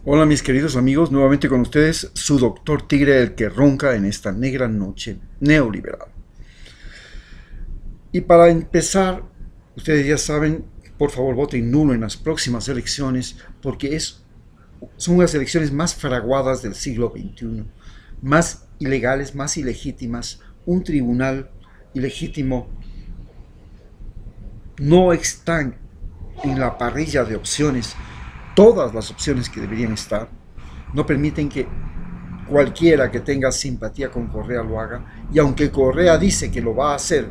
Hola mis queridos amigos, nuevamente con ustedes su doctor Tigre, el que ronca en esta negra noche neoliberal. Y para empezar, ustedes ya saben, por favor voten nulo en las próximas elecciones porque son las elecciones más fraguadas del siglo XXI, más ilegales, más ilegítimas. Un tribunal ilegítimo no están en la parrilla de opciones, todas las opciones que deberían estar, no permiten que cualquiera que tenga simpatía con Correa lo haga, y aunque Correa dice que lo va a hacer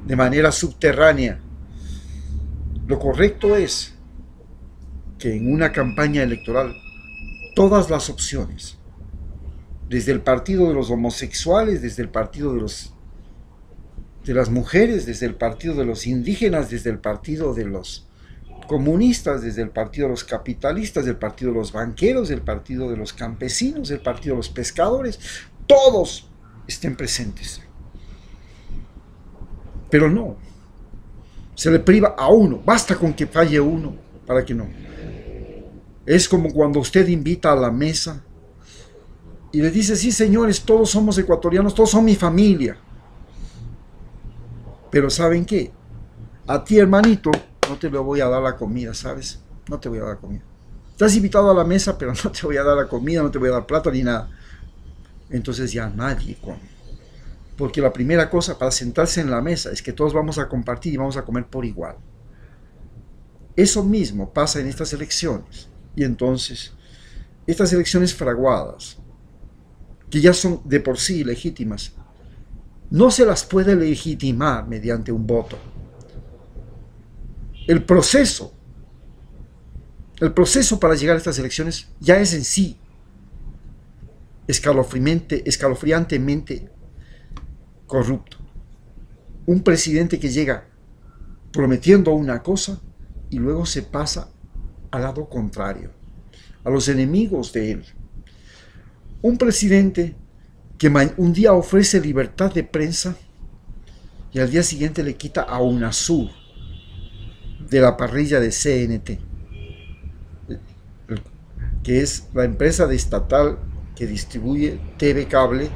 de manera subterránea, lo correcto es que en una campaña electoral todas las opciones, desde el partido de los homosexuales, desde el partido de las mujeres, desde el partido de los indígenas, desde el partido de los comunistas, desde el partido de los capitalistas, del partido de los banqueros, del partido de los campesinos, del partido de los pescadores, todos estén presentes. Pero no, se le priva a uno, basta con que falle uno para que no. Es como cuando usted invita a la mesa y le dice, sí señores, todos somos ecuatorianos, todos son mi familia. Pero ¿saben qué? A ti, hermanito, no te le voy a dar la comida, ¿sabes? No te voy a dar comida. Estás invitado a la mesa, pero no te voy a dar la comida, no te voy a dar plata ni nada. Entonces ya nadie come. Porque la primera cosa para sentarse en la mesa es que todos vamos a compartir y vamos a comer por igual. Eso mismo pasa en estas elecciones. Y entonces, estas elecciones fraguadas, que ya son de por sí legítimas, no se las puede legitimar mediante un voto. El proceso para llegar a estas elecciones ya es en sí escalofriantemente corrupto. Un presidente que llega prometiendo una cosa y luego se pasa al lado contrario, a los enemigos de él. Un presidente que un día ofrece libertad de prensa y al día siguiente le quita a UNASUR de la parrilla de CNT, que es la empresa estatal que distribuye TV cable,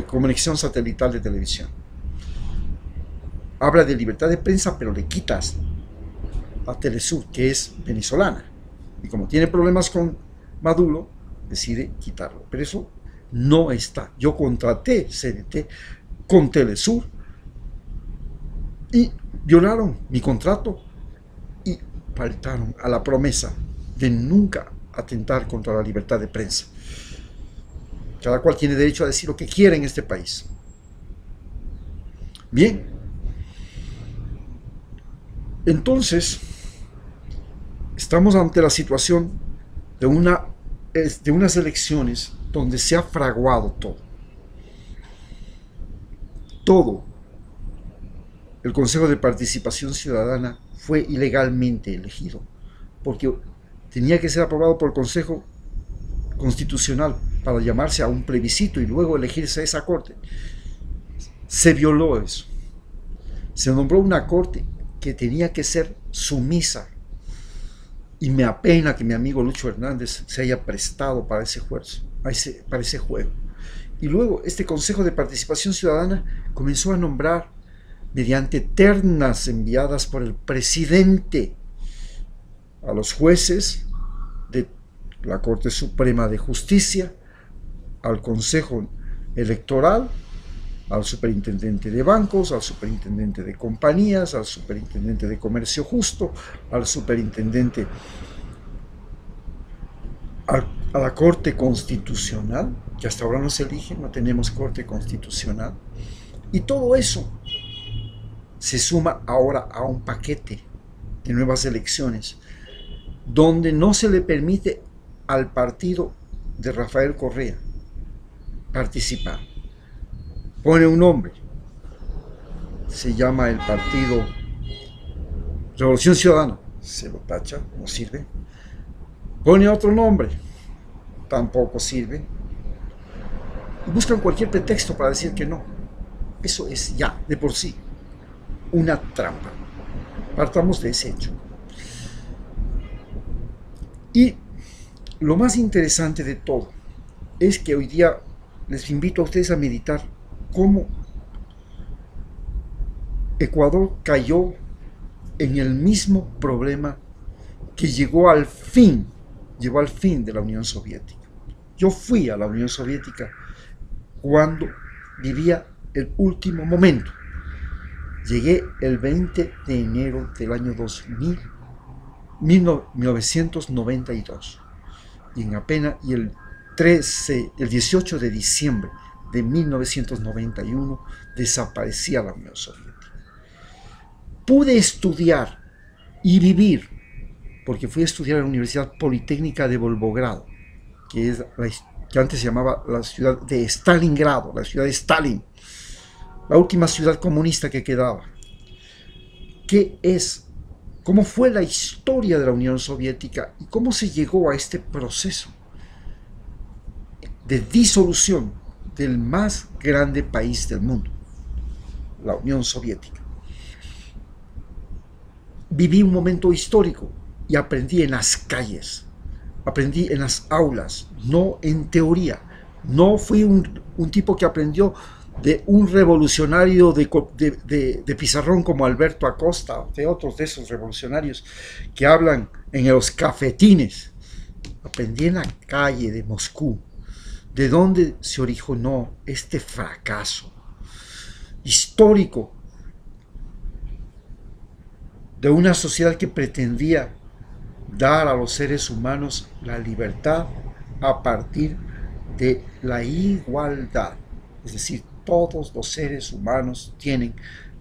conexión satelital de televisión. Habla de libertad de prensa, pero le quitas a Telesur, que es venezolana. Y como tiene problemas con Maduro, decide quitarlo. Pero eso no está. Yo contraté CNT con Telesur y violaron mi contrato y faltaron a la promesa de nunca atentar contra la libertad de prensa. Cada cual tiene derecho a decir lo que quiere en este país. Bien. Entonces, estamos ante la situación de unas elecciones donde se ha fraguado todo. Todo. El Consejo de Participación Ciudadana fue ilegalmente elegido, porque tenía que ser aprobado por el Consejo Constitucional para llamarse a un plebiscito y luego elegirse a esa corte. Se violó eso. Se nombró una corte que tenía que ser sumisa. Y me apena que mi amigo Lucho Hernández se haya prestado para ese juego. Y luego este Consejo de Participación Ciudadana comenzó a nombrar mediante ternas enviadas por el presidente a los jueces de la Corte Suprema de Justicia, al Consejo Electoral, al superintendente de bancos, al superintendente de compañías, al superintendente de comercio justo, al superintendente, a la Corte Constitucional, que hasta ahora no se elige, no tenemos Corte Constitucional, y todo eso se suma ahora a un paquete de nuevas elecciones, donde no se le permite al partido de Rafael Correa participar. Pone un nombre, se llama el partido Revolución Ciudadana, se lo tacha, no sirve. Pone otro nombre, tampoco sirve. Y buscan cualquier pretexto para decir que no. Eso es ya, de por sí, una trampa. Partamos de ese hecho. Y lo más interesante de todo es que hoy día les invito a ustedes a meditar cómo Ecuador cayó en el mismo problema que llegó al fin de la Unión Soviética. Yo fui a la Unión Soviética cuando vivía el último momento. Llegué el 20 de enero del año 1992 y el 18 de diciembre de 1991 desaparecía la Unión Soviética. Pude estudiar y vivir, porque fui a estudiar a la Universidad Politécnica de Volgogrado, que antes se llamaba la ciudad de Stalingrado, la ciudad de Stalin, la última ciudad comunista que quedaba. ¿Cómo fue la historia de la Unión Soviética y cómo se llegó a este proceso de disolución del más grande país del mundo, la Unión Soviética? Viví un momento histórico y aprendí en las calles, aprendí en las aulas, no en teoría. No fui un tipo que aprendió de un revolucionario de pizarrón como Alberto Acosta, de otros de esos revolucionarios que hablan en los cafetines. Aprendí en la calle de Moscú, de donde se originó este fracaso histórico de una sociedad que pretendía dar a los seres humanos la libertad a partir de la igualdad. Es decir, todos los seres humanos tienen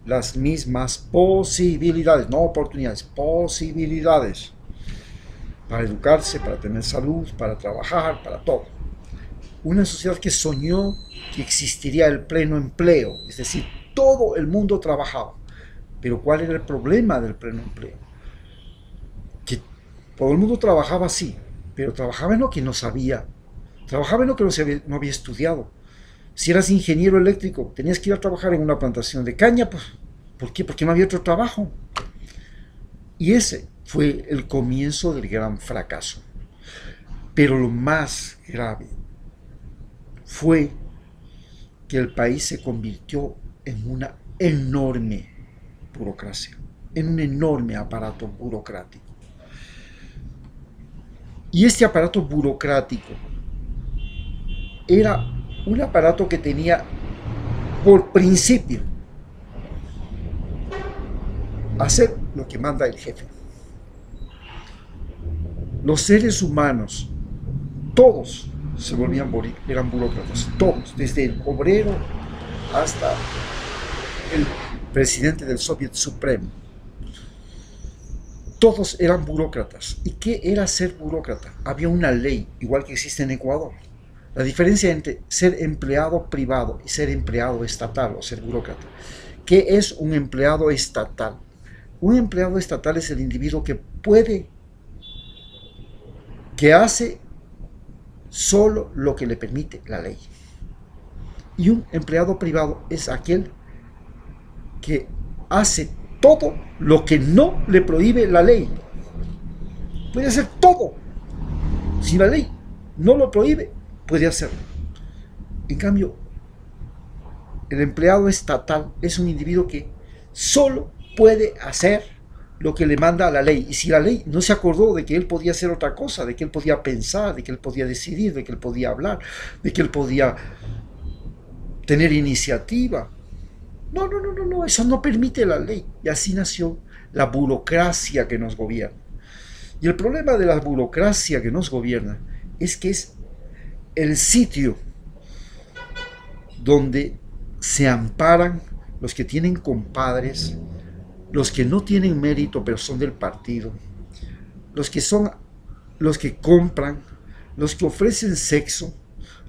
las mismas posibilidades, no oportunidades, posibilidades para educarse, para tener salud, para trabajar, para todo. Una sociedad que soñó que existiría el pleno empleo, es decir, todo el mundo trabajaba. Pero ¿cuál era el problema del pleno empleo? Que todo el mundo trabajaba, sí, pero trabajaba en lo que no sabía, trabajaba en lo que no había estudiado. Si eras ingeniero eléctrico, tenías que ir a trabajar en una plantación de caña, pues, ¿por qué? Porque no había otro trabajo. Y ese fue el comienzo del gran fracaso. Pero lo más grave fue que el país se convirtió en una enorme burocracia, en un enorme aparato burocrático. Y este aparato burocrático era un aparato que tenía por principio hacer lo que manda el jefe. Los seres humanos, todos eran burócratas, todos, desde el obrero hasta el presidente del Soviet Supremo. Todos eran burócratas. ¿Y qué era ser burócrata? Había una ley, igual que existe en Ecuador. La diferencia entre ser empleado privado y ser empleado estatal o ser burócrata. ¿Qué es un empleado estatal? Un empleado estatal es el individuo que hace solo lo que le permite la ley. Y un empleado privado es aquel que hace todo lo que no le prohíbe la ley. Puede hacer todo. Si la ley no lo prohíbe, puede hacerlo. En cambio, el empleado estatal es un individuo que solo puede hacer lo que le manda la ley. Y si la ley no se acordó de que él podía hacer otra cosa, de que él podía pensar, de que él podía decidir, de que él podía hablar, de que él podía tener iniciativa. No, eso no permite la ley. Y así nació la burocracia que nos gobierna. Y el problema de la burocracia que nos gobierna es que es el sitio donde se amparan los que tienen compadres, los que no tienen mérito pero son del partido, los que compran, los que ofrecen sexo,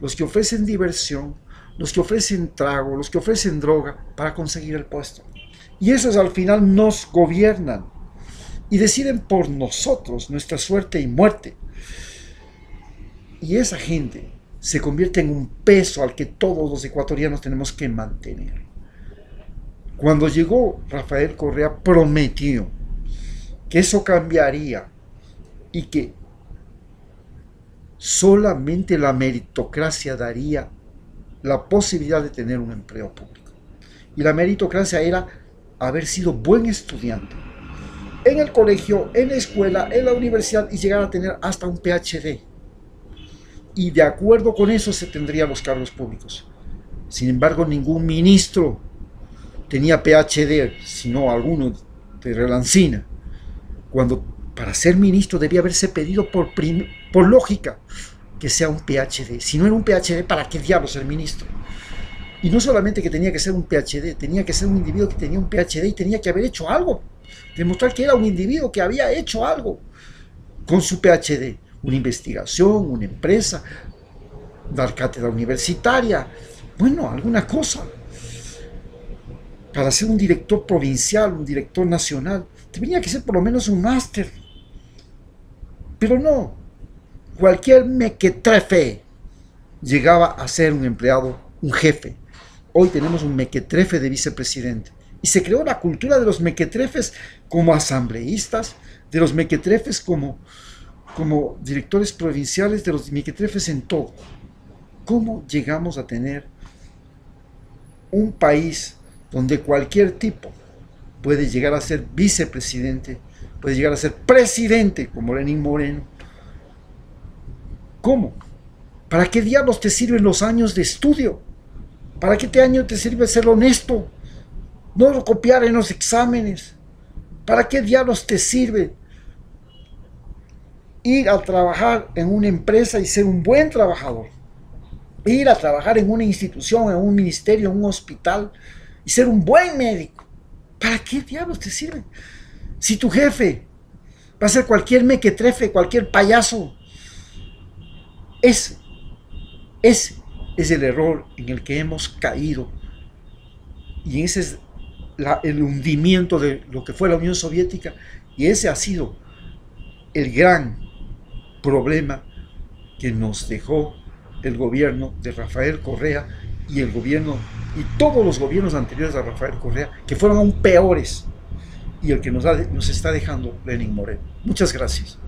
los que ofrecen diversión, los que ofrecen trago, los que ofrecen droga para conseguir el puesto. Y esos al final nos gobiernan y deciden por nosotros nuestra suerte y muerte. Y esa gente se convierte en un peso al que todos los ecuatorianos tenemos que mantener. Cuando llegó Rafael Correa, prometió que eso cambiaría y que Solamente la meritocracia daría la posibilidad de tener un empleo público. Y la meritocracia era haber sido buen estudiante en el colegio, en la escuela, en la universidad y llegar a tener hasta un PhD. Y de acuerdo con eso se tendrían los cargos públicos. Sin embargo, ningún ministro tenía PhD, sino alguno de relancina, cuando para ser ministro debía haberse pedido por lógica que sea un PhD. Si no era un PhD, ¿para qué diablos ser ministro? Y no solamente que tenía que ser un PhD, tenía que ser un individuo que tenía un PhD y tenía que haber hecho algo, demostrar que era un individuo que había hecho algo con su PhD, una investigación, una empresa, dar cátedra universitaria, bueno, alguna cosa. Para ser un director provincial, un director nacional, tenía que ser por lo menos un máster. Pero no, cualquier mequetrefe llegaba a ser un empleado, un jefe. Hoy tenemos un mequetrefe de vicepresidente. Y se creó la cultura de los mequetrefes como asambleístas, de los mequetrefes como directores provinciales, de los mequetrefes en todo. ¿Cómo llegamos a tener un país donde cualquier tipo puede llegar a ser vicepresidente, puede llegar a ser presidente como Lenín Moreno? ¿Cómo? ¿Para qué diablos te sirven los años de estudio? ¿Para qué año te sirve ser honesto? No copiar en los exámenes. ¿Para qué diablos te sirve ir a trabajar en una empresa y ser un buen trabajador? Ir a trabajar en una institución, en un ministerio, en un hospital y ser un buen médico. ¿Para qué diablos te sirve? Si tu jefe va a ser cualquier mequetrefe, cualquier payaso. Ese es el error en el que hemos caído. Y ese es el hundimiento de lo que fue la Unión Soviética. Y ese ha sido el gran problema que nos dejó el gobierno de Rafael Correa y el gobierno y todos los gobiernos anteriores a Rafael Correa, que fueron aún peores, y el que nos está dejando Lenín Moreno. Muchas gracias.